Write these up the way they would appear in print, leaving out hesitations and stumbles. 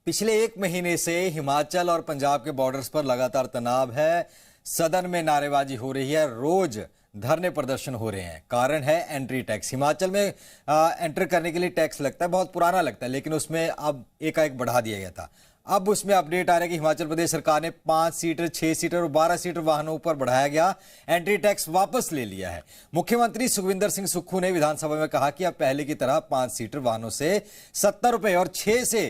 पिछले एक महीने से हिमाचल और पंजाब के बॉर्डर्स पर लगातार तनाव है। सदन में नारेबाजी हो रही है, रोज धरने प्रदर्शन हो रहे हैं। कारण है एंट्री टैक्स। हिमाचल में एंटर करने के लिए टैक्स लगता है, बहुत पुराना लगता है, लेकिन उसमें अब एकाएक बढ़ा दिया गया था। अब उसमें अपडेट आ रहा है कि हिमाचल प्रदेश सरकार ने 5 सीटर, 6 सीटर और 12 सीटर वाहनों पर बढ़ाया गया एंट्री टैक्स वापस ले लिया है। मुख्यमंत्री सुखविंदर सिंह सुक्खू ने विधानसभा में कहा कि अब पहले की तरह 5 सीटर वाहनों से 70 रुपए और 6 से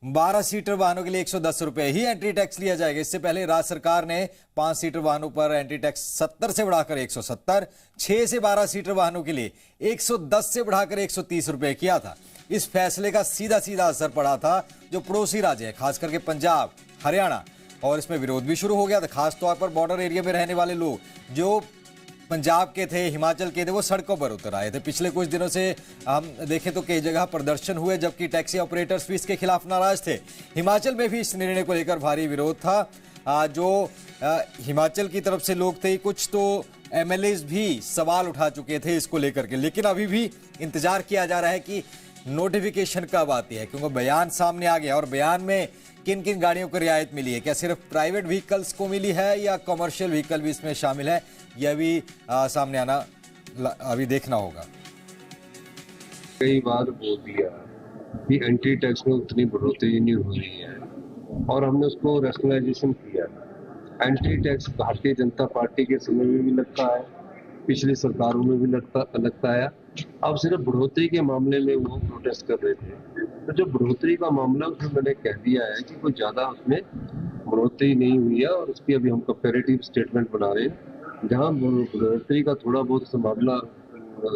12 सीटर वाहनों के लिए 110 रुपए ही एंट्री टैक्स लिया जाएगा। इससे पहले राज्य सरकार ने 5 सीटर वाहनों पर एंट्री टैक्स 70 से बढ़ाकर 170, 6 से 12 सीटर वाहनों के लिए 110 से बढ़ाकर 130 रुपए किया था। इस फैसले का सीधा सीधा असर पड़ा था जो पड़ोसी राज्य है, खास करके पंजाब, हरियाणा, और इसमें विरोध भी शुरू हो गया था। खासतौर पर बॉर्डर एरिया में रहने वाले लोग जो पंजाब के थे, हिमाचल के थे, वो सड़कों पर उतर आए थे। पिछले कुछ दिनों से हम देखें तो कई जगह प्रदर्शन हुए, जबकि टैक्सी ऑपरेटर्स भी इसके खिलाफ नाराज थे। हिमाचल में भी इस निर्णय को लेकर भारी विरोध था। जो हिमाचल की तरफ से लोग थे, कुछ तो एमएलएज भी सवाल उठा चुके थे इसको लेकर के, लेकिन अभी भी इंतजार किया जा रहा है कि नोटिफिकेशन कब आती है, क्योंकि बयान सामने आ गया। और बयान में किन किन गाड़ियों को रियायत मिली है, क्या सिर्फ प्राइवेट व्हीकल्स को मिली है या कमर्शियल व्हीकल भी इसमें शामिल है, यह भी सामने आना अभी देखना होगा। कई बार बोल दिया कि एंट्री टैक्स में उतनी बढ़ोतरी नहीं हो रही है और हमने उसको रैशनलाइजेशन किया। Entry tax Bharatiya Janata party के समय में भी लगता है, पिछली सरकारों में भी लगता है। अब सिर्फ बढ़ोतरी के मामले में वो प्रोटेस्ट कर रहे थे, तो जो बढ़ोतरी का मामला उसमें मैंने कह दिया है कि कोई ज्यादा उसमें बढ़ोतरी नहीं हुई है और उसकी अभी हम कंपैरेटिव स्टेटमेंट बना रहे हैं। जहाँ बढ़ोतरी का थोड़ा बहुत मामला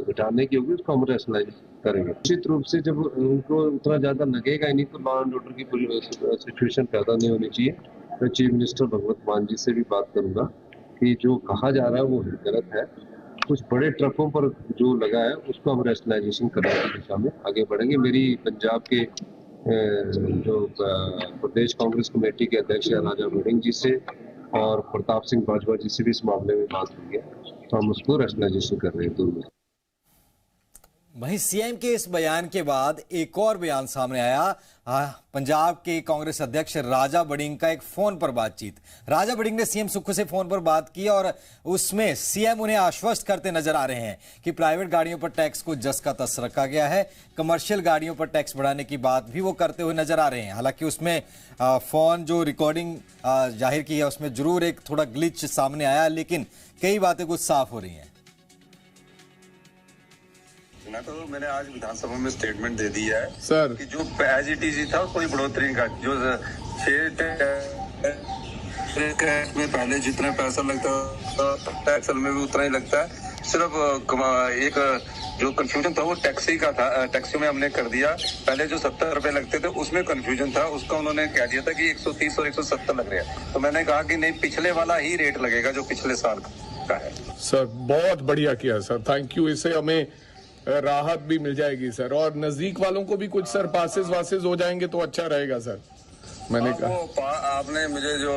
घटाने की होगी उसको हम रैशनलाइज करेंगे। निश्चित रूप से जब उनको उतना ज्यादा लगेगा ही नहीं तो लॉ एंड ऑर्डर की सिचुएशन पैदा नहीं होनी चाहिए। मैं चीफ मिनिस्टर भगवंत मान जी से भी बात करूंगा कि जो कहा जा रहा है वो गलत है। कुछ बड़े ट्रकों पर जो लगा है उसको हम रैशनलाइजेशन करने की दिशा में आगे बढ़ेंगे। मेरी पंजाब के जो प्रदेश कांग्रेस कमेटी के अध्यक्ष है राजा वड़िंग जी से और प्रताप सिंह बाजवा जी से भी इस मामले में बात हुई है, तो हम उसको रैशनलाइजेशन कर रहे हैं दोनों। वहीं सीएम के इस बयान के बाद एक और बयान सामने आया। पंजाब के कांग्रेस अध्यक्ष राजा वड़िंग का एक फोन पर बातचीत। राजा वड़िंग ने सीएम सुक्खू से फोन पर बात की और उसमें सीएम उन्हें आश्वस्त करते नजर आ रहे हैं कि प्राइवेट गाड़ियों पर टैक्स को जस का तस रखा गया है। कमर्शियल गाड़ियों पर टैक्स बढ़ाने की बात भी वो करते हुए नजर आ रहे हैं। हालांकि उसमें फोन जो रिकॉर्डिंग जाहिर की है उसमें जरूर एक थोड़ा ग्लिच सामने आया, लेकिन कई बातें कुछ साफ हो रही हैं। तो मैंने आज विधानसभा में स्टेटमेंट दे दिया है सर कि जो एज इट इज था कोई बढ़ोतरी का, जो 6 टैक्स में पहले जितना पैसा लगता है टैक्स में भी उतना ही लगता है। सिर्फ एक जो कंफ्यूजन था वो टैक्सी का था, टैक्सी में हमने कर दिया। पहले जो 70 रुपए लगते थे उसमें कंफ्यूजन था, उसका उन्होंने कह दिया था कि 130 और 170 लग रहे हैं। तो मैंने कहा कि नहीं, पिछले वाला ही रेट लगेगा जो पिछले साल का है। सर बहुत बढ़िया किया सर, थैंक यू। इससे हमें राहत भी मिल जाएगी सर, और नजदीक वालों को भी कुछ सर पासेस वासेस हो जाएंगे तो अच्छा रहेगा सर। मैंने कहा आपने मुझे जो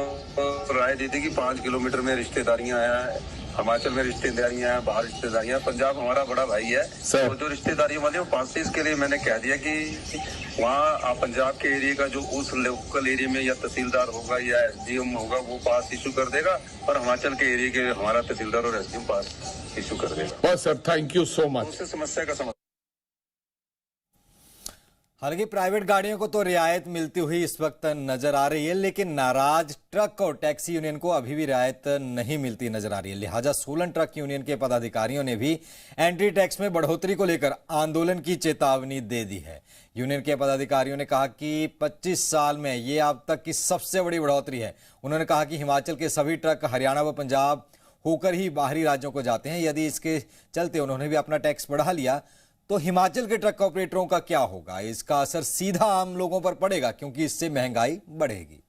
राय दी थी कि 5 किलोमीटर में रिश्तेदारियां हैं, हिमाचल में रिश्तेदारियां हैं, बाहर रिश्तेदारियां, पंजाब हमारा बड़ा भाई है सर। और जो रिश्तेदारियों वाले पासेस के लिए मैंने कह दिया कि वहाँ पंजाब के एरिया का जो उस लोकल एरिया में या तहसीलदार होगा या एसडीएम होगा वो पास इशू कर देगा, और हिमाचल के एरिया के हमारा तहसीलदार और एसडीएम पास इशू कर देगा। बस sir, thank you so much. उससे समस्या का समाधान। हालांकि प्राइवेट गाड़ियों को तो रियायत मिलती हुई इस वक्त नजर आ रही है, लेकिन नाराज ट्रक और टैक्सी यूनियन को अभी भी रियायत नहीं मिलती नजर आ रही है। लिहाजा सोलन ट्रक यूनियन के पदाधिकारियों ने भी एंट्री टैक्स में बढ़ोतरी को लेकर आंदोलन की चेतावनी दे दी है। यूनियन के पदाधिकारियों ने कहा कि 25 साल में ये अब तक की सबसे बड़ी बढ़ोतरी है। उन्होंने कहा कि हिमाचल के सभी ट्रक हरियाणा व पंजाब होकर ही बाहरी राज्यों को जाते हैं। यदि इसके चलते उन्होंने भी अपना टैक्स बढ़ा लिया तो हिमाचल के ट्रक ऑपरेटरों का क्या होगा? इसका असर सीधा आम लोगों पर पड़ेगा, क्योंकि इससे महंगाई बढ़ेगी।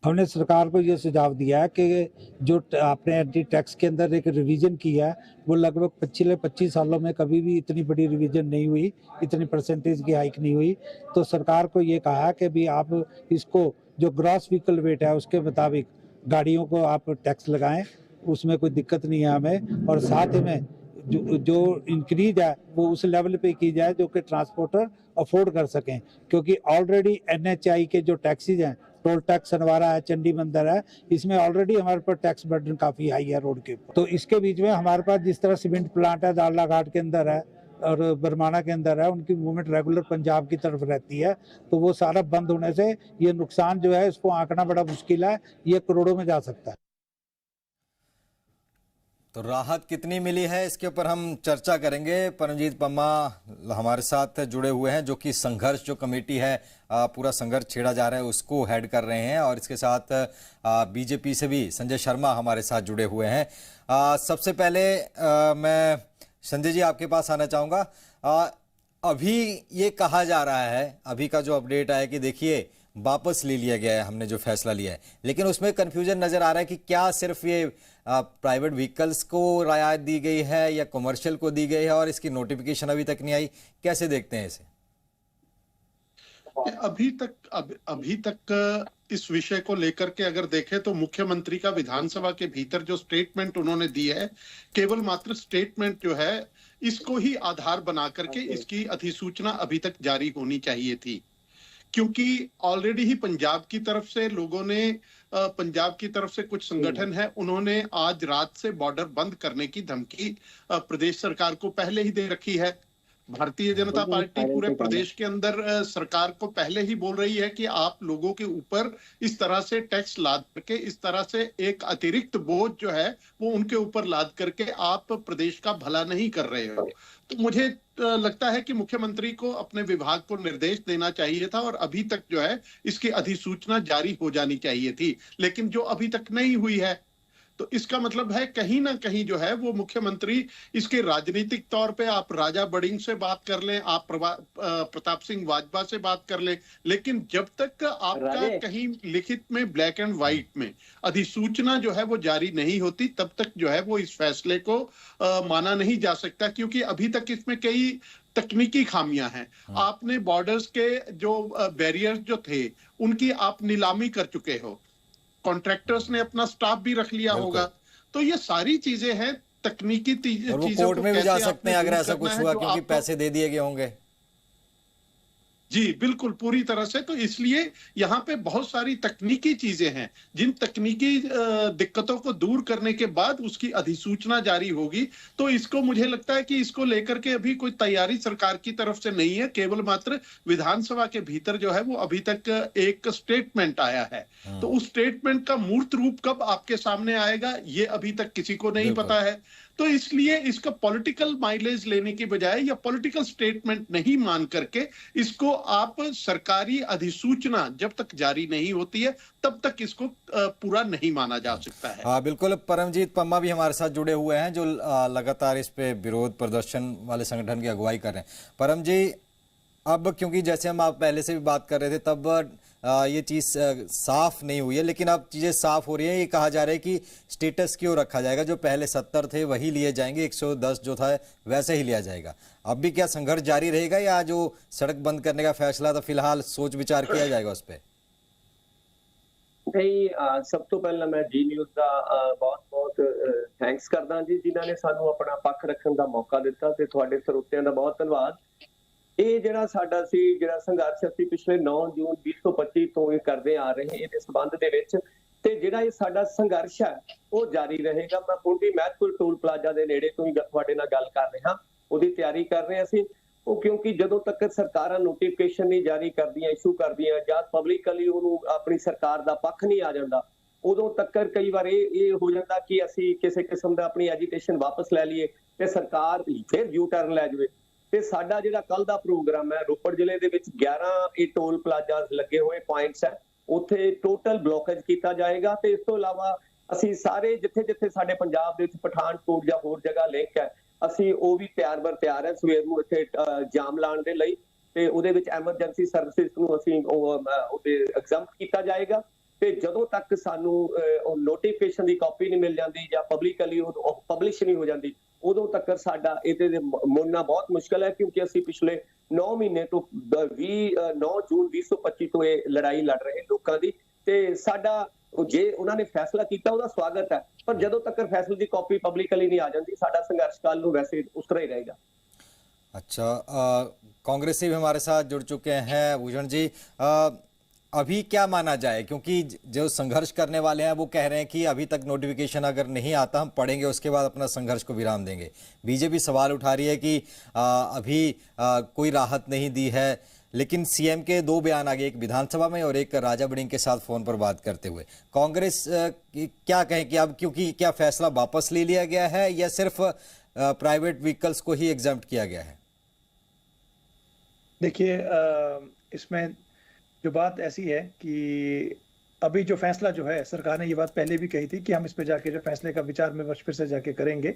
हमने सरकार को ये सुझाव दिया है कि जो आपने एंट्री टैक्स के अंदर एक रिवीजन किया है वो लगभग पिछले 25 सालों में कभी भी इतनी बड़ी रिवीजन नहीं हुई, इतनी परसेंटेज की हाइक नहीं हुई। तो सरकार को ये कहा कि भी आप इसको जो ग्रॉस व्हीकल वेट है उसके मुताबिक गाड़ियों को आप टैक्स लगाएं, उसमें कोई दिक्कत नहीं है हमें। और साथ में जो इंक्रीज है वो उस लेवल पे की जाए जो कि ट्रांसपोर्टर अफोर्ड कर सकें, क्योंकि ऑलरेडी NHI के जो टैक्सीज हैं, टोल टैक्स सनवारा है, चंडी मंदिर है, इसमें ऑलरेडी हमारे पर टैक्स बर्डन काफ़ी हाई है रोड के ऊपर। तो इसके बीच में हमारे पास जिस तरह सीमेंट प्लांट है दाड़ला घाट के अंदर है और बरमाना के अंदर है, उनकी मूवमेंट रेगुलर पंजाब की तरफ रहती है, तो वो सारा बंद होने से ये नुकसान जो है इसको आंकना बड़ा मुश्किल है, ये करोड़ों में जा सकता है। तो राहत कितनी मिली है इसके ऊपर हम चर्चा करेंगे। परमजीत पम्मा हमारे साथ जुड़े हुए हैं, जो कि संघर्ष जो कमेटी है, पूरा संघर्ष छेड़ा जा रहा है, उसको हेड कर रहे हैं, और इसके साथ बीजेपी से भी संजय शर्मा हमारे साथ जुड़े हुए हैं। सबसे पहले मैं संजय जी आपके पास आना चाहूँगा। अभी ये कहा जा रहा है, अभी का जो अपडेट आया कि देखिए वापस ले लिया गया है हमने जो फैसला लिया है, लेकिन उसमें कंफ्यूजन नजर आ रहा है कि क्या सिर्फ ये प्राइवेट व्हीकल्स को रियायत दी गई है या कमर्शियल को दी गई है, और इसकी नोटिफिकेशन अभी तक नहीं आई। कैसे देखते हैं इसे? अभी तक इस विषय को लेकर के अगर देखें तो मुख्यमंत्री का विधानसभा के भीतर जो स्टेटमेंट उन्होंने दी है, केवल मात्र स्टेटमेंट जो है, इसको ही आधार बना करके इसकी अधिसूचना अभी तक जारी होनी चाहिए थी, क्योंकि ऑलरेडी ही पंजाब की तरफ से लोगों ने, पंजाब की तरफ से कुछ संगठन है, उन्होंने आज रात से बॉर्डर बंद करने की धमकी प्रदेश सरकार को पहले ही दे रखी है। भारतीय जनता पार्टी पूरे प्रदेश के अंदर सरकार को पहले ही बोल रही है कि आप लोगों के ऊपर इस तरह से टैक्स लाद करके, इस तरह से एक अतिरिक्त बोझ जो है वो उनके ऊपर लाद करके आप प्रदेश का भला नहीं कर रहे हो। तो मुझे लगता है कि मुख्यमंत्री को अपने विभाग को निर्देश देना चाहिए था और अभी तक जो है इसकी अधिसूचना जारी हो जानी चाहिए थी, लेकिन जो अभी तक नहीं हुई है, तो इसका मतलब है कहीं ना कहीं जो है वो मुख्यमंत्री इसके राजनीतिक तौर पे, आप राजा बड़िंग से बात कर लें, आप प्रताप सिंह वाजपा से बात कर लें, लेकिन जब तक आपका कहीं लिखित में ब्लैक एंड व्हाइट में अधिसूचना जो है वो जारी नहीं होती, तब तक जो है वो इस फैसले को माना नहीं जा सकता, क्योंकि अभी तक इसमें कई तकनीकी खामियां हैं। आपने बॉर्डर्स के जो बैरियर्स जो थे उनकी आप नीलामी कर चुके हो, कॉन्ट्रैक्टर्स ने अपना स्टाफ भी रख लिया होगा, तो ये सारी चीजें हैं तकनीकी चीजें। और वो कोर्ट में भी जा सकते हैं अगर ऐसा कुछ हुआ, क्योंकि पैसे दे दिए गए होंगे। जी बिल्कुल, पूरी तरह से। तो इसलिए यहाँ पे बहुत सारी तकनीकी चीजें हैं, जिन तकनीकी दिक्कतों को दूर करने के बाद उसकी अधिसूचना जारी होगी। तो इसको, मुझे लगता है कि इसको लेकर के अभी कोई तैयारी सरकार की तरफ से नहीं है, केवल मात्र विधानसभा के भीतर जो है वो अभी तक एक स्टेटमेंट आया है। तो उस स्टेटमेंट का मूर्त रूप कब आपके सामने आएगा ये अभी तक किसी को नहीं पता है। तो इसलिए इसका पॉलिटिकल माइलेज लेने की बजाय या पॉलिटिकल स्टेटमेंट नहीं मान करके इसको आप सरकारी अधिसूचना जब तक जारी नहीं होती है तब तक इसको पूरा नहीं माना जा सकता है। हाँ बिल्कुल। परमजीत पम्मा भी हमारे साथ जुड़े हुए हैं, जो लगातार इस पे विरोध प्रदर्शन वाले संगठन की अगुवाई कर रहे हैं। परम जी, अब क्योंकि जैसे हम आप पहले से भी बात कर रहे थे, तब ये चीज़ साफ नहीं हुई है, लेकिन अब चीज़ें साफ हो रही है। ये कहा जा रहा है कि स्टेटस क्यों रखा जाएगा, जो पहले 70 थे वही लिए जाएंगे, 110 जो था वैसे ही लिया जाएगा। अब भी क्या संघर्ष जारी रहेगा, या जो सड़क बंद करने का फैसला था फिलहाल सोच विचार किया जाएगा उस पर? नहीं, सब तो पहला मैं जी न्यूज़ का बहुत बहुत थैंक्स करदा जी, जिन्हों ने सानू अपना पक्ष रखने का मौका दिता, ते तुहाडे सरੋਤਿਆਂ ਦਾ बहुत धन्यवाद। ਇਹ ਜਿਹੜਾ ਸਾਡਾ ਸੀ ਜਿਹੜਾ ਸੰਘਰਸ਼ ਅਸੀਂ ਪਿਛਲੇ 9 ਜੂਨ 2025 ਤੋਂ ਇਹ ਕਰਦੇ ਆ ਰਹੇ ਇਹਦੇ ਸਬੰਧ ਦੇ ਵਿੱਚ, ਤੇ ਜਿਹੜਾ ਇਹ ਸਾਡਾ ਸੰਘਰਸ਼ ਹੈ ਉਹ ਜਾਰੀ ਰਹੇਗਾ। ਮੈਂ ਪੁੰਡੀ ਮਹਿਤਪੁਰ ਟੋਲ ਪਲਾਜ਼ਾ ਦੇ ਨੇੜੇ ਤੋਂ ਹੀ ਤੁਹਾਡੇ ਨਾਲ ਗੱਲ ਕਰ ਰਿਹਾ, ਉਹਦੀ ਤਿਆਰੀ ਕਰ ਰਹੇ ਅਸੀਂ। ਉਹ ਕਿਉਂਕਿ ਜਦੋਂ ਤੱਕ ਸਰਕਾਰਾਂ ਨੋਟੀਫਿਕੇਸ਼ਨ ਨਹੀਂ ਜਾਰੀ ਕਰਦੀਆਂ, ਇਸ਼ੂ ਕਰਦੀਆਂ, ਜਾਂ ਪਬਲਿਕਲੀ ਉਹਨੂੰ ਆਪਣੀ ਸਰਕਾਰ ਦਾ ਪੱਖ ਨਹੀਂ ਆ ਜਾਂਦਾ, ਉਦੋਂ ਤੱਕ ਕਈ ਵਾਰ ਇਹ ਹੋ ਜਾਂਦਾ ਕਿ ਅਸੀਂ ਕਿਸੇ ਕਿਸਮ ਦਾ ਆਪਣੀ ਐਜੀਟੇਸ਼ਨ ਵਾਪਸ ਲੈ ਲਈਏ ਤੇ ਸਰਕਾਰ ਫਿਰ ਯੂ ਟਰਨ ਲੈ ਜਾਵੇ। ਤੇ ਸਾਡਾ ਜਿਹੜਾ ਕੱਲ ਦਾ ਪ੍ਰੋਗਰਾਮ ਹੈ, ਰੋਪੜ ਜ਼ਿਲ੍ਹੇ ਦੇ ਵਿੱਚ 11 ਇਹ ਟੋਲ ਪਲਾਜ਼ਾਸ ਲੱਗੇ ਹੋਏ ਪੁਆਇੰਟਸ ਹੈ, ਉੱਥੇ ਟੋਟਲ ਬਲੌਕੇਜ ਕੀਤਾ ਜਾਏਗਾ। ਤੇ ਇਸ ਤੋਂ ਇਲਾਵਾ ਅਸੀਂ ਸਾਰੇ ਜਿੱਥੇ ਜਿੱਥੇ ਸਾਡੇ ਪੰਜਾਬ ਦੇ ਵਿੱਚ ਪਠਾਨਕੋਟ ਜਾਂ ਹੋਰ ਜਗ੍ਹਾ ਲਿੰਕ ਹੈ, ਅਸੀਂ ਉਹ ਵੀ ਤਿਆਰ ਹੈ ਸਵੇਰ ਨੂੰ ਇੱਥੇ ਜਾਮ ਲਾਉਣ ਦੇ ਲਈ। ਤੇ ਉਹਦੇ ਵਿੱਚ ਐਮਰਜੈਂਸੀ ਸਰਵਿਸਿਜ਼ ਨੂੰ ਅਸੀਂ ਉਹਦੇ ਐਗਜ਼ੈਂਪਟ ਕੀਤਾ ਜਾਏਗਾ। ਤੇ ਜਦੋਂ ਤੱਕ ਸਾਨੂੰ ਨੋਟੀਫਿਕੇਸ਼ਨ ਦੀ ਕਾਪੀ ਨਹੀਂ ਮਿਲ ਜਾਂਦੀ ਜਾਂ ਪਬਲਿਕਲੀ ਉਹ ਪਬਲਿਸ਼ ਨਹੀਂ ਹੋ ਜਾਂਦੀ, ਉਦੋਂ ਤੱਕ ਸਾਡਾ ਇਹਦੇ ਮੁੜਨਾ ਬਹੁਤ ਮੁਸ਼ਕਲ ਹੈ, ਕਿਉਂਕਿ ਅਸੀਂ ਪਿਛਲੇ 9 ਮਹੀਨੇ ਤੋਂ 9 ਜੂਨ 2025 ਤੋਂ ਇਹ ਲੜਾਈ ਲੜ ਰਹੇ ਲੋਕਾਂ ਦੀ। ਤੇ ਸਾਡਾ ਜੇ ਉਹਨਾਂ ਨੇ ਫੈਸਲਾ ਕੀਤਾ ਉਹਦਾ ਸਵਾਗਤ ਹੈ, ਪਰ ਜਦੋਂ ਤੱਕ ਫੈਸਲੇ ਦੀ ਕਾਪੀ ਪਬਲਿਕਲੀ ਨਹੀਂ ਆ ਜਾਂਦੀ, ਸਾਡਾ ਸੰਘਰਸ਼ ਕੱਲ ਨੂੰ ਵੈਸੇ ਉਸ ਤਰ੍ਹਾਂ ਹੀ ਰਹੇਗਾ। अच्छा, कांग्रेस से भी हमारे साथ जुड़ चुके हैं भूषण जी। अभी क्या माना जाए, क्योंकि जो संघर्ष करने वाले हैं वो कह रहे हैं कि अभी तक नोटिफिकेशन अगर नहीं आता हम पढ़ेंगे, उसके बाद अपना संघर्ष को विराम देंगे। बीजेपी सवाल उठा रही है कि अभी कोई राहत नहीं दी है, लेकिन सीएम के दो बयान आ गए, एक विधानसभा में और एक राजा बड़िंग के साथ फोन पर बात करते हुए। कांग्रेस क्या कहें कि अब क्योंकि क्या फैसला वापस ले लिया गया है या सिर्फ प्राइवेट व्हीकल्स को ही एग्जम्प्ट किया गया है? देखिए, इसमें जो बात ऐसी है कि अभी जो फैसला जो है, सरकार ने ये बात पहले भी कही थी कि हम इस पे जाके जो फैसले का विचार विमर्श फिर से जाके करेंगे।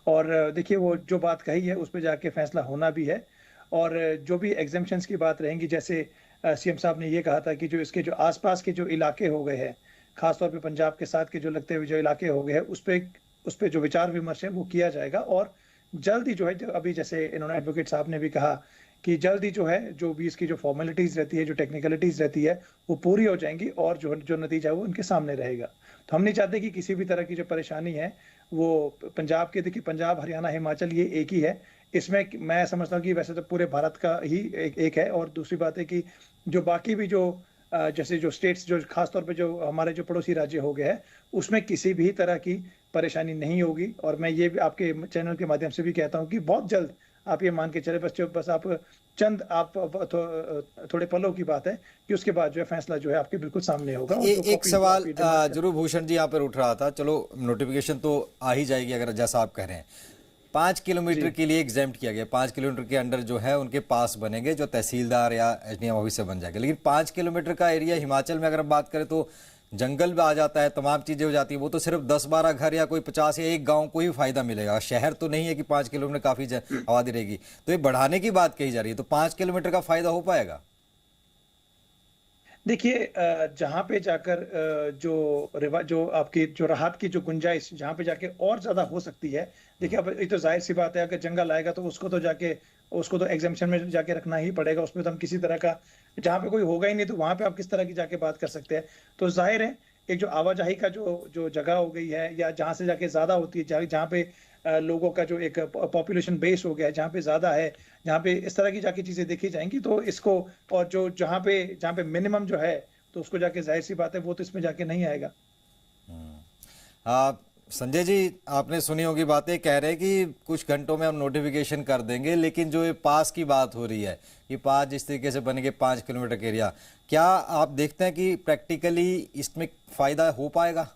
और देखिए, वो जो बात कही है उस पे जाके फैसला होना भी है। और जो भी एग्जेम्पशंस की बात रहेंगी, जैसे सीएम साहब ने ये कहा था कि जो इसके जो आसपास के जो इलाके हो गए हैं, खासतौर पे पंजाब के साथ के जो लगते हुए जो इलाके हो गए हैं, उस पे जो विचार विमर्श है वो किया जाएगा। और जल्द ही जो है, अभी जैसे इन्होंने एडवोकेट साहब ने भी कहा कि जल्द ही जो है, जो भी इसकी जो फॉर्मेलिटीज रहती है, जो टेक्निकलिटीज रहती है, वो पूरी हो जाएंगी और जो नतीजा है वो उनके सामने रहेगा। तो हम नहीं चाहते कि किसी भी तरह की जो परेशानी है वो पंजाब के, देखिए पंजाब, हरियाणा, हिमाचल ये एक ही है। इसमें मैं समझता हूँ कि वैसे तो पूरे भारत का ही एक है। और दूसरी बात है कि जो बाकी भी जो जैसे जो स्टेट्स, जो खासतौर पे जो हमारे जो पड़ोसी राज्य हो गए हैं, उसमें किसी भी तरह की परेशानी नहीं होगी। और मैं ये भी आपके चैनल के माध्यम से भी कहता हूँ कि बहुत जल्द आप ये मान के चले, बस आप चंद थोड़े पलों की बात है कि उसके बाद जो है फैसला जो है आपके बिल्कुल सामने होगा। एक सवाल जरूर भूषण जी यहाँ पर उठ रहा था, चलो नोटिफिकेशन तो आ ही जाएगी अगर जैसा आप कह रहे हैं। 5 किलोमीटर के लिए एग्जेम्प्ट किया गया, 5 किलोमीटर के अंडर जो है उनके पास बनेंगे, जो तहसीलदार या एसडीएम ऑफिस से बन जाएगा। लेकिन 5 किलोमीटर का एरिया हिमाचल में अगर हम बात करें तो जंगल में आ जाता है, तमाम चीजें हो जाती है। वो तो सिर्फ 10-12 घर या कोई 50 या एक गांव को ही फायदा मिलेगा। शहर तो नहीं है कि 5 किलोमीटर काफी आबादी रहेगी। तो ये बढ़ाने की बात कही जा रही है, तो 5 किलोमीटर का फायदा हो पाएगा? देखिए, जहां पे जाकर जो आपकी जो राहत की जो गुंजाइश जहां पे जाके और ज्यादा हो सकती है। देखिए, अब ये तो जाहिर सी बात है, अगर जंगल आएगा तो उसको तो एग्जेम्पशन में जाके रखना ही पड़ेगा। उसमें तो हम किसी तरह का, जहां पे कोई होगा ही नहीं तो वहां पे आप किस तरह की जाके बात कर सकते हैं। तो जाहिर है, एक जो आवाजाही का जो जगह हो गई है, या जहां से जाके ज्यादा होती है, जहां पे लोगों का जो एक पॉपुलेशन बेस हो गया है, जहाँ पे ज्यादा है, जहाँ पे इस तरह की जाके चीजें देखी जाएंगी, तो इसको, और जहाँ पे मिनिमम जो है, तो उसको जाके जाहिर सी बात है वो तो इसमें जाके नहीं आएगा। संजय जी, आपने सुनी होगी बातें, कह रहे हैं कि कुछ घंटों में हम नोटिफिकेशन कर देंगे, लेकिन जो ये पास की बात हो रही है कि पास जिस तरीके से बनेंगे 5 किलोमीटर के एरिया, क्या आप देखते हैं कि प्रैक्टिकली इसमें फायदा हो पाएगा?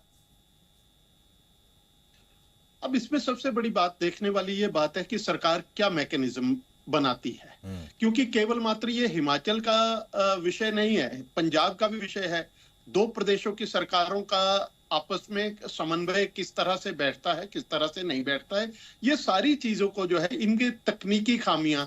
अब इसमें सबसे बड़ी बात देखने वाली ये बात है कि सरकार क्या मैकेनिज्म बनाती है, क्योंकि केवल मात्र ये हिमाचल का विषय नहीं है, पंजाब का भी विषय है। 2 प्रदेशों की सरकारों का आपस में समन्वय किस तरह से बैठता है, किस तरह से नहीं बैठता है, ये सारी चीजों को जो है, इनकी तकनीकी खामियां,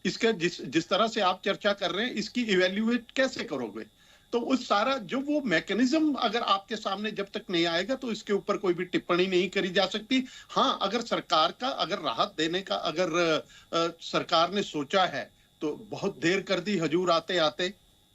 इसके जिस तरह से आप चर्चा कर रहे हैं, इसकी इवेल्युएट कैसे करोगे? तो उस सारा जो वो मैकेनिज्म अगर आपके सामने जब तक नहीं आएगा तो इसके ऊपर कोई भी टिप्पणी नहीं करी जा सकती। हाँ, अगर सरकार का, अगर राहत देने का अगर सरकार ने सोचा है तो बहुत देर कर दी हजूर आते आते।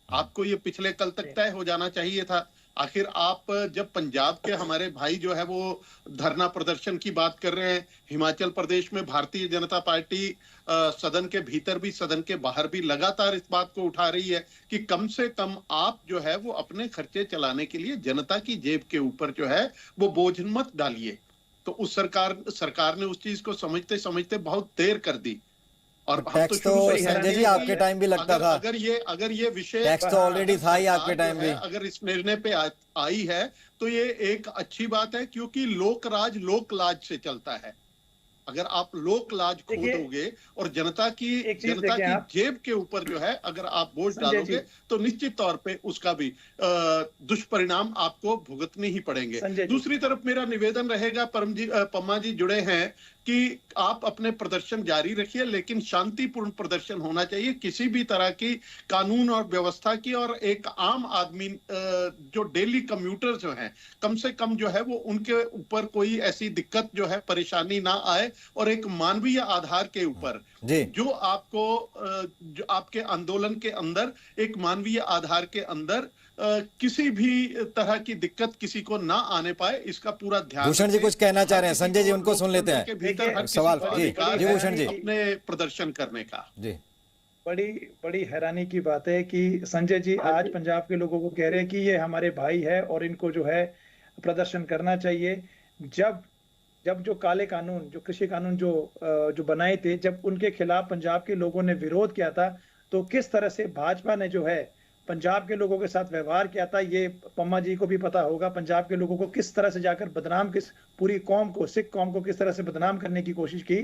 आपको ये पिछले कल तक तय हो जाना चाहिए था। आखिर आप जब पंजाब के हमारे भाई जो है वो धरना प्रदर्शन की बात कर रहे हैं, हिमाचल प्रदेश में भारतीय जनता पार्टी सदन के भीतर भी सदन के बाहर भी लगातार इस बात को उठा रही है कि कम से कम आप जो है वो अपने खर्चे चलाने के लिए जनता की जेब के ऊपर जो है वो बोझ मत डालिए। तो उस सरकार ने उस चीज को समझते समझते बहुत देर कर दी। और टैक्स तो संजय जी आपके टाइम भी लगता था, अगर ये विषय टैक्स तो ऑलरेडी था ही आपके टाइम भी। अगर इस निर्णय पे आई है तो ये एक अच्छी बात है, क्योंकि लोक राज लोक लाज से चलता है। अगर आप लोक लाज खो दोगे और जनता की जेब के ऊपर जो है अगर आप बोझ डालोगे तो निश्चित तौर पे उसका भी दुष्परिणाम आपको भुगतने ही पड़ेंगे। दूसरी तरफ मेरा निवेदन रहेगा, पम्मा जी जुड़े हैं, कि आप अपने प्रदर्शन जारी रखिए, लेकिन शांतिपूर्ण प्रदर्शन होना चाहिए। किसी भी तरह की कानून और व्यवस्था की, और एक आम आदमी जो डेली कम्यूटर जो हैं, कम से कम जो है वो उनके ऊपर कोई ऐसी दिक्कत जो है, परेशानी ना आए, और एक मानवीय आधार के ऊपर जी। जो आपको जो आपके आंदोलन के अंदर एक मानवीय आधार के अंदर किसी भी तरह की दिक्कत किसी को ना आने पाए, इसका पूरा ध्यान भूषण जी रखें। कुछ कहना चाह रहे हैं, हर किसी संजय जी को उनको सुन लेते लोकतंत्र हैं। के भीतर हर किसी सवाल को जी अधिकार जी है भूषण जी अपने प्रदर्शन करने का। जी। बड़ी बड़ी हैरानी की बात है कि संजय जी आज पंजाब के लोगों को कह रहे हैं कि ये हमारे भाई है और इनको जो है प्रदर्शन करना चाहिए। जब जो काले कानून, जो कृषि कानून जो बनाए थे, जब उनके खिलाफ पंजाब के लोगों ने विरोध किया था, तो किस तरह से भाजपा ने जो है पंजाब के लोगों के साथ व्यवहार किया था, ये पम्मा जी को भी पता होगा। पंजाब के लोगों को किस तरह से जाकर बदनाम, किस पूरी कौम को, सिख कौम को किस तरह से बदनाम करने की कोशिश की।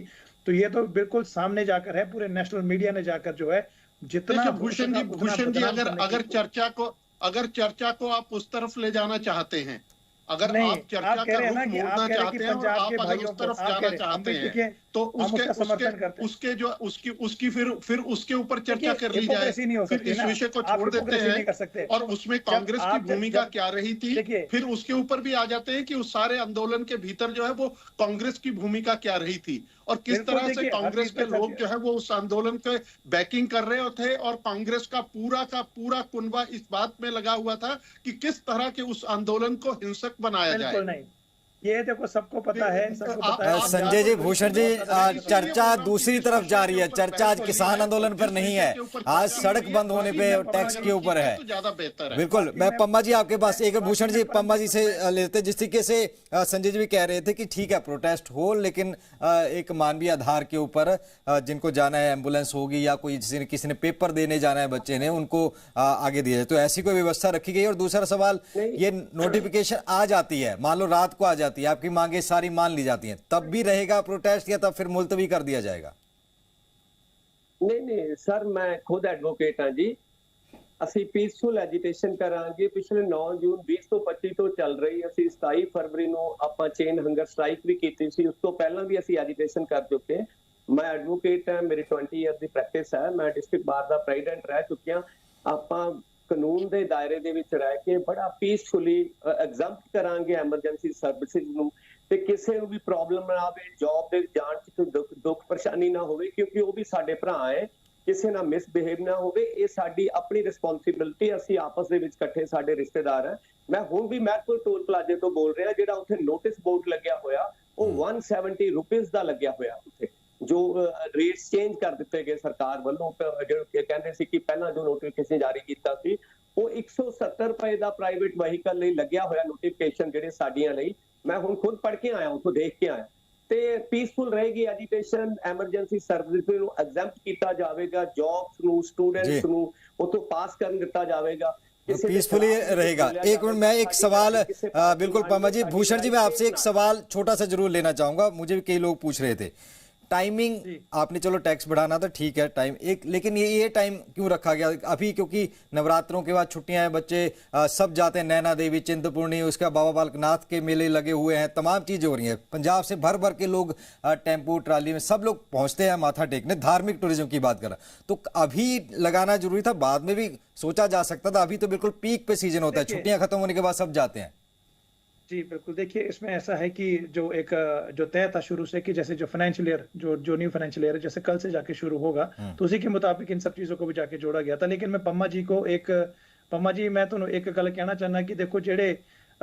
तो ये तो बिल्कुल सामने जाकर है, पूरे नेशनल मीडिया ने जाकर जो है जितना भूषण जी अगर चर्चा को आप उस तरफ ले जाना चाहते हैं, अगर आप चर्चा का रुख मोड़ना चाहते हैं और आप अगर उस तरफ जाना चाहते हैं, तो फिर उसके ऊपर चर्चा कर ली जाए। फिर इस विषय को छोड़ देते हैं और उसमें कांग्रेस की भूमिका क्या रही थी, फिर उसके ऊपर भी आ जाते हैं कि उस सारे आंदोलन के भीतर जो है वो कांग्रेस की भूमिका क्या रही थी और किस तरह से कांग्रेस के लोग जो है वो उस आंदोलन के बैकिंग कर रहे थे और कांग्रेस का पूरा कुनबा इस बात में लगा हुआ था कि किस तरह के उस आंदोलन को हिंसक बनाया जाए। बिल्कुल नहीं, ये देखो सबको पता है, सबको पता है। संजय जी, भूषण जी, चर्चा दूसरी तरफ जा रही है। चर्चा आज किसान आंदोलन पर नहीं है, आज सड़क बंद होने पे टैक्स के ऊपर है। बिल्कुल। मैं पम्मा जी आपके पास एक भूषण जी पम्मा जी से लेते, जिस तरीके से संजय जी भी कह रहे थे कि ठीक है प्रोटेस्ट हो, लेकिन एक मानवीय आधार के ऊपर जिनको जाना है, एम्बुलेंस होगी या कोई किसी ने पेपर देने जाना है बच्चे ने, उनको आगे दिया जाए, तो ऐसी कोई व्यवस्था रखी गई। और दूसरा सवाल, ये नोटिफिकेशन आ जाती है, मान लो रात को आ जाती है, आपकी मांगे सारी मान ली जाती हैं, तब भी रहेगा प्रोटेस्ट या तब फिर मुलतवी कर दिया जाएगा? नहीं सर, मैं खुद एडवोकेट हाँ जी। ਅਸੀਂ ਪੀਸਫੁਲ ਐਜੀਟੇਸ਼ਨ ਕਰਾਂਗੇ। ਪਿਛਲੇ 9 ਜੂਨ 20 ਤੋਂ 25 ਤੋਂ ਚੱਲ ਰਹੀ, ਅਸੀਂ 27 ਫਰਵਰੀ ਨੂੰ ਆਪਾਂ ਚੇਨ ਹੰਗਰ ਸਟ੍ਰਾਈਕ ਵੀ ਕੀਤੀ ਸੀ। ਉਸ ਤੋਂ ਪਹਿਲਾਂ ਵੀ ਅਸੀਂ ਐਜੀਟੇਸ਼ਨ ਕਰ ਚੁੱਕੇ। ਮੈਂ ਐਡਵੋਕੇਟ ਹਾਂ, ਮੇਰੀ 20 ਇਅਰ ਦੀ ਪ੍ਰੈਕਟਿਸ ਹੈ, ਮੈਂ ਡਿਸਟ੍ਰਿਕਟ ਬਾਰ ਦਾ ਪ੍ਰੈਜ਼ੀਡੈਂਟ ਰਹਿ ਚੁੱਕਿਆ। ਆਪਾਂ ਕਾਨੂੰਨ ਦੇ ਦਾਇਰੇ ਦੇ ਵਿੱਚ ਰਹਿ ਕੇ ਬੜਾ ਪੀਸਫੁਲੀ ਐਗਜ਼ੈਂਪਟ ਕਰਾਂਗੇ ਐਮਰਜੈਂਸੀ ਸਰਵਿਸਿਜ਼ ਨੂੰ, ਤੇ ਕਿਸੇ ਨੂੰ ਵੀ ਪ੍ਰੋਬਲਮ ਨਾ ਆਵੇ, ਜੌਬ ਦੇ ਜਾਣ 'ਚ ਕੋਈ ਦੁੱਖ ਪਰੇਸ਼ਾਨੀ ਨਾ ਹੋਵੇ, ਕਿਉਂਕਿ ਉਹ ਵੀ ਸਾਡੇ ਭਰਾ ਹੈ। ਕਿਸੇ ਨਾਲ ਮਿਸਬਿਹੇਵ ਨਾ ਹੋਵੇ, ਇਹ ਸਾਡੀ ਆਪਣੀ ਰਿਸਪੌਂਸਿਬਿਲਟੀ। ਅਸੀਂ ਆਪਸ ਦੇ ਵਿੱਚ ਇਕੱਠੇ, ਸਾਡੇ ਰਿਸ਼ਤੇਦਾਰ ਹੈ। ਮੈਂ ਹੁਣ ਵੀ ਮਹਿਤਪੁਰ ਟੋਲ ਪਲਾਜ਼ੇ ਤੋਂ ਬੋਲ ਰਿਹਾ, ਜਿਹੜਾ ਉੱਥੇ ਨੋਟਿਸ ਬੋਰਡ ਲੱਗਿਆ ਹੋਇਆ ਉਹ 170 ਰੁਪਏ ਦਾ ਲੱਗਿਆ ਹੋਇਆ ਉੱਥੇ, ਜੋ ਰੇਟਸ ਚੇਂਜ ਕਰ ਦਿੱਤੇ ਗਏ ਸਰਕਾਰ ਵੱਲੋਂ। ਜਿਹੜੇ ਕਹਿੰਦੇ ਸੀ ਕਿ ਪਹਿਲਾਂ ਜੋ ਨੋਟੀਫਿਕੇਸ਼ਨ ਜਾਰੀ ਕੀਤਾ ਸੀ ਉਹ 170 ਰੁਪਏ ਦਾ ਪ੍ਰਾਈਵੇਟ ਵਹੀਕਲ ਲਈ ਲੱਗਿਆ ਹੋਇਆ ਨੋਟੀਫਿਕੇਸ਼ਨ, ਜਿਹੜੇ ਸਾਡੀਆਂ ਲਈ। ਮੈਂ ਹੁਣ ਖੁਦ ਪੜ੍ਹ ਕੇ ਆਇਆ, ਉੱਥੋਂ ਦੇਖ ਕੇ ਆਇਆ। ਤੇ ਪੀਸਫੁਲ ਰਹੇਗੀ ਐਜੀਟੇਸ਼ਨ, ਐਮਰਜੈਂਸੀ ਸਰਵਿਸ ਨੂੰ ਐਗਜ਼ੈਂਪਟ ਕੀਤਾ ਜਾਵੇਗਾ, ਜੌਬਸ ਨੂੰ, स्टूडेंट्स ਨੂੰ ਉੱਥੋਂ ਪਾਸ ਕਰਨ ਦਿੱਤਾ ਜਾਵੇਗਾ, पीसफुली रहेगा। एक मिनट, मैं एक सवाल बिल्कुल पम्मा जी, भूषण जी, मैं आपसे एक सवाल छोटा सा जरूर लेना चाहूंगा। मुझे भी कई लोग पूछ रहे थे, टाइमिंग आपने चलो टैक्स बढ़ाना था, ठीक है टाइम एक, लेकिन ये टाइम क्यों रखा गया अभी? क्योंकि नवरात्रों के बाद छुट्टियां हैं, बच्चे सब जाते हैं, नैना देवी, चिंतपूर्णी, उसके बाद बाबा बालकनाथ के मेले लगे हुए हैं, तमाम चीजें हो रही हैं। पंजाब से भर भर के लोग टेम्पो ट्राली में सब लोग पहुंचते हैं माथा टेकने। धार्मिक टूरिज्म की बात कर रहा, तो अभी लगाना जरूरी था, बाद में भी सोचा जा सकता था। अभी तो बिल्कुल पीक पे सीजन होता है, छुट्टियां खत्म होने के बाद सब जाते हैं। जी बिल्कुल। देखिए, इसमें ऐसा है कि जो तय था शुरू से कि जैसे जो फाइनेंशियल ईयर, जो न्यू फाइनेंशियल ईयर है, जैसे कल से जाके शुरू होगा, तो उसी के मुताबिक इन सब चीजों को भी जाके जोड़ा गया था। लेकिन मैं पम्मा जी मैं तो एक गल कहना चाहना कि देखो, जेडे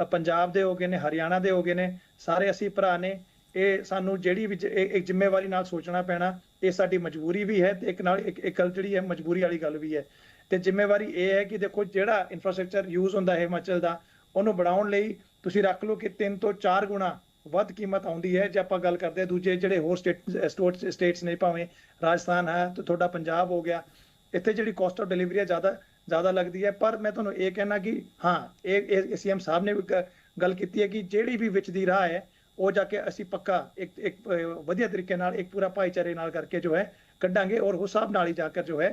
पंजाब दे हो गए ने, हरियाणा दे हो गए ने, सारे असी भरा ने, ਇਹ ਸਾਨੂੰ ਜਿਹੜੀ ਵੀ ਇੱਕ ਜ਼ਿੰਮੇਵਾਰੀ ਨਾਲ ਸੋਚਣਾ ਪੈਣਾ। ਇਹ ਸਾਡੀ ਮਜਬੂਰੀ ਵੀ ਹੈ ਤੇ ਇੱਕ ਨਾਲ ਇੱਕ ਗੱਲ ਜਿਹੜੀ ਹੈ ਮਜਬੂਰੀ ਵਾਲੀ ਗੱਲ ਵੀ ਹੈ। ਤੇ ਜ਼ਿੰਮੇਵਾਰੀ ਇਹ ਹੈ ਕਿ ਦੇਖੋ, ਜਿਹੜਾ ਇਨਫਰਾਸਟ੍ਰਕਚਰ ਯੂਜ਼ ਹੁੰਦਾ ਹੈ ਹਿਮਾਚਲ ਦਾ, ਉਹਨੂੰ बढ़ाਉਣ ਲਈ ਤੁਸੀਂ ਰੱਖ ਲਓ ਕਿ 3 ਤੋਂ 4 ਗੁਣਾ ਵੱਧ ਕੀਮਤ ਆਉਂਦੀ ਹੈ। ਜੇ ਆਪਾਂ ਗੱਲ ਕਰਦੇ ਦੂਜੇ ਜਿਹੜੇ ਹੋਰ ਸਟੇਟਸ ਨੇ, ਭਾਵੇਂ ਰਾਜਸਥਾਨ ਹੈ ਤੇ ਤੁਹਾਡਾ ਪੰਜਾਬ ਹੋ ਗਿਆ, ਇੱਥੇ ਜਿਹੜੀ ਕਾਸਟ ਆਫ ਡਿਲੀਵਰੀ ਹੈ ਜ਼ਿਆਦਾ ਲੱਗਦੀ ਹੈ। ਪਰ ਮੈਂ ਤੁਹਾਨੂੰ ਇਹ ਕਹਿਣਾ ਕਿ ਹਾਂ, ਇਹ ਸੀਐਮ ਸਾਹਿਬ ਨੇ ਗੱਲ ਕੀਤੀ ਹੈ ਕਿ ਜਿਹੜੀ ਵੀ ਵਿੱਚ ਦੀ ਰਾਹ ਹੈ ਉਹ ਜਾ ਕੇ ਅਸੀਂ ਪੱਕਾ ਇੱਕ ਵਧੀਆ ਤਰੀਕੇ ਨਾਲ, ਇੱਕ ਪੂਰਾ ਭਾਈਚਾਰੇ ਨਾਲ ਕਰਕੇ ਜੋ ਹੈ ਕੱਢਾਂਗੇ। ਔਰ ਉਸ ਹਿਸਾਬ ਨਾਲ ਹੀ ਜਾ ਕੇ ਜੋ ਹੈ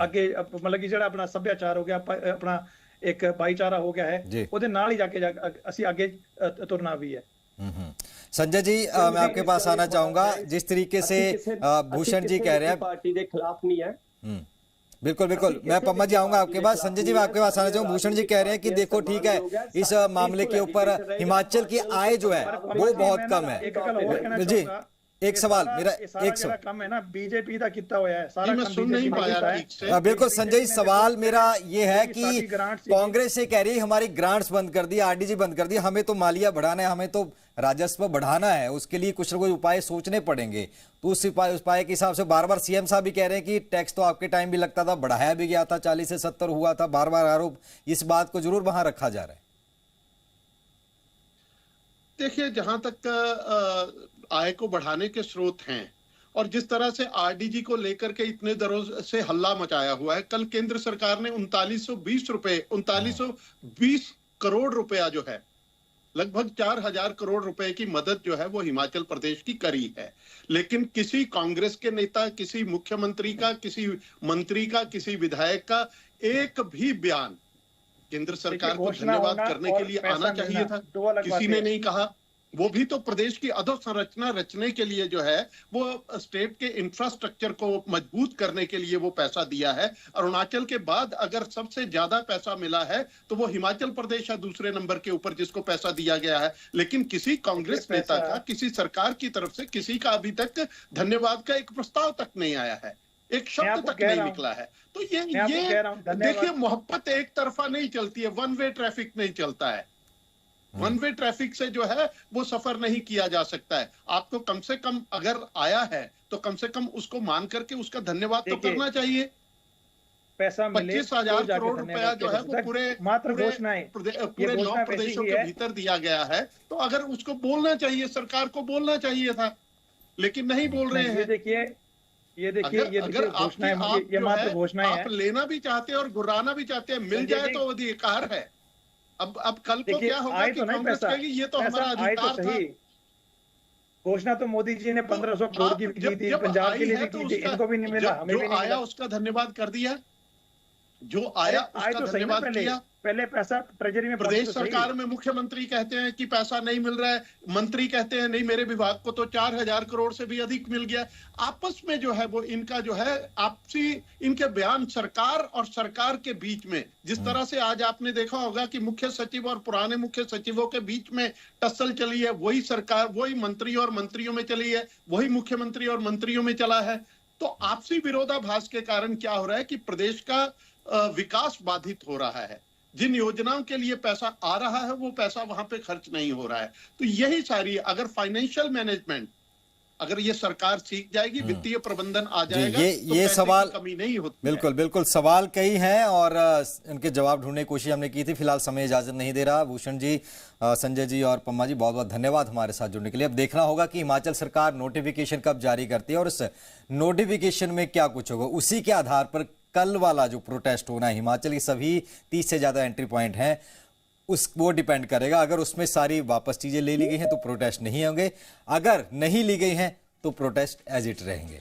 ਅੱਗੇ, ਮਤਲਬ ਕਿ ਜਿਹੜਾ ਆਪਣਾ ਸੱਭਿਆਚਾਰ ਹੋ ਗਿਆ, ਆਪਣਾ एक भाईचारा हो गया है, ਉਹਦੇ ਨਾਲ ਹੀ जाके ਅਸੀਂ आगे तुरना भी है। संजय जी, मैं आपके पास आना चाहूंगा। जिस तरीके से भूषण जी कह रहे हैं, पार्टी के खिलाफ नहीं है। बिल्कुल बिल्कुल, मैं पम्मा जी आऊंगा आपके पास। संजय जी, मैं आपके पास आना चाहूंगा। भूषण जी कह रहे हैं कि देखो ठीक है, इस मामले के ऊपर हिमाचल की आय जो है वो बहुत कम है। एक सवाल मेरा एक सारा कम है ना बीजेपी का कितना होया है सारा मैं कम सुन नहीं BJP पाया का है। ठीक से। बिल्कुल संजय जी, सवाल मेरा ये है सारी कि ग्रांट्स कांग्रेस ये कह रही है हमारी ग्रांट्स बंद कर दी, आरडीजी बंद कर दी, हमें तो मालिया बढ़ाना है, हमें तो राजस्व बढ़ाना है, उसके लिए कुछ ना कुछ उपाय सोचने पड़ेंगे। तो उस उपाय के हिसाब से बार बार सीएम साहब भी कह रहे हैं कि टैक्स तो आपके टाइम भी लगता था, बढ़ाया भी गया था, 40 से 70 हुआ था, बार बार आरोप इस बात को जरूर वहां रखा जा रहा है। देखिए, जहां तक आय को बढ़ाने के स्रोत हैं और जिस तरह से आरडीजी को लेकर के इतने दरों से हल्ला मचाया हुआ है, कल केंद्र सरकार ने 3920 करोड़ रुपया जो है, लगभग 4000 करोड़ रुपए की मदद जो है वो हिमाचल प्रदेश की करी है। लेकिन किसी कांग्रेस के नेता, किसी मुख्यमंत्री का, किसी मंत्री का, किसी विधायक का एक भी बयान केंद्र सरकार को धन्यवाद करने के लिए आना चाहिए था, किसी ने नहीं कहा। वो भी तो प्रदेश की अधोसंरचना रचने के लिए जो है वो स्टेट के इंफ्रास्ट्रक्चर को मजबूत करने के लिए वो पैसा दिया है। अरुणाचल के बाद अगर सबसे ज्यादा पैसा मिला है तो वो हिमाचल प्रदेश है दूसरे नंबर के ऊपर जिसको पैसा दिया गया है। लेकिन किसी कांग्रेस नेता का, किसी सरकार की तरफ से किसी का अभी तक धन्यवाद का एक प्रस्ताव तक नहीं आया है, एक शब्द तक नहीं निकला है। तो ये देखिए, मोहब्बत एक तरफा नहीं चलती है, वन वे ट्रैफिक नहीं चलता है। वन वे ट्रैफिक से जो है वो सफर नहीं किया जा सकता है। आपको कम से कम अगर आया है तो कम से कम उसको मान करके उसका धन्यवाद तो करना चाहिए। पैसा 25,000 करोड़ रुपया जो है वो पूरे 9 प्रदेशों के भीतर दिया गया है, तो अगर उसको बोलना चाहिए, सरकार को बोलना चाहिए था, लेकिन नहीं बोल रहे हैं। ये देखिए अगर मात्र घोषणाएं हैं। आप लेना भी चाहते हैं और गुर्राना भी चाहते हैं, मिल जाए तो अधिकार है। अब कल को क्या होगा कि कांग्रेस कहेगी ये तो हमारा अधिकार था। घोषणा तो मोदी जी ने 1500 करोड़ की की थी, पंजाब के लिए भी की थी, इनको भी नहीं मिला, हमें भी नहीं मिला। उसका धन्यवाद कर दिया, जो आया उसका धन्यवाद किया। पहले पैसा ट्रेजरी में प्रदेश सरकार में मुख्यमंत्री कहते हैं कि पैसा नहीं मिल रहा है, मंत्री कहते हैं नहीं मेरे विभाग को तो 4000 करोड़ से भी अधिक मिल गया। आपस में जो है वो इनका जो है आपसी इनके बयान सरकार और सरकार के बीच में, जिस तरह से आज आपने देखा होगा कि मुख्य सचिव और पुराने मुख्य सचिवों के बीच में टस्सल चली है, वही सरकार, वही मंत्री और मंत्रियों में चली है, वही मुख्यमंत्री और मंत्रियों में चला है। तो आपसी विरोधाभास के कारण क्या हो रहा है कि प्रदेश का विकास बाधित हो रहा है। जिन योजनाओं के लिए पैसा आ रहा है वो पैसा वहां पे खर्च नहीं हो रहा है। तो यही सारी, अगर फाइनेंशियल मैनेजमेंट अगर ये सरकार सीख जाएगी, वित्तीय प्रबंधन आ जाएगा, तो ये सवाल कमी नहीं होती। बिल्कुल बिल्कुल सवाल कई हैं और उनके जवाब ढूंढने की कोशिश हमने की थी। फिलहाल समय इजाजत नहीं दे रहा। भूषण जी, संजय जी और पम्मा जी, बहुत बहुत धन्यवाद हमारे साथ जुड़ने के लिए। अब देखना होगा कि हिमाचल सरकार नोटिफिकेशन कब जारी करती है और उस नोटिफिकेशन में क्या कुछ होगा। उसी के आधार पर कल वाला जो प्रोटेस्ट होना है, हिमाचल की सभी 30 से ज्यादा एंट्री पॉइंट हैं, वो डिपेंड करेगा। अगर उसमें सारी वापस चीजें ले ली गई हैं तो प्रोटेस्ट नहीं होंगे, अगर नहीं ली गई हैं तो प्रोटेस्ट एज इट रहेंगे।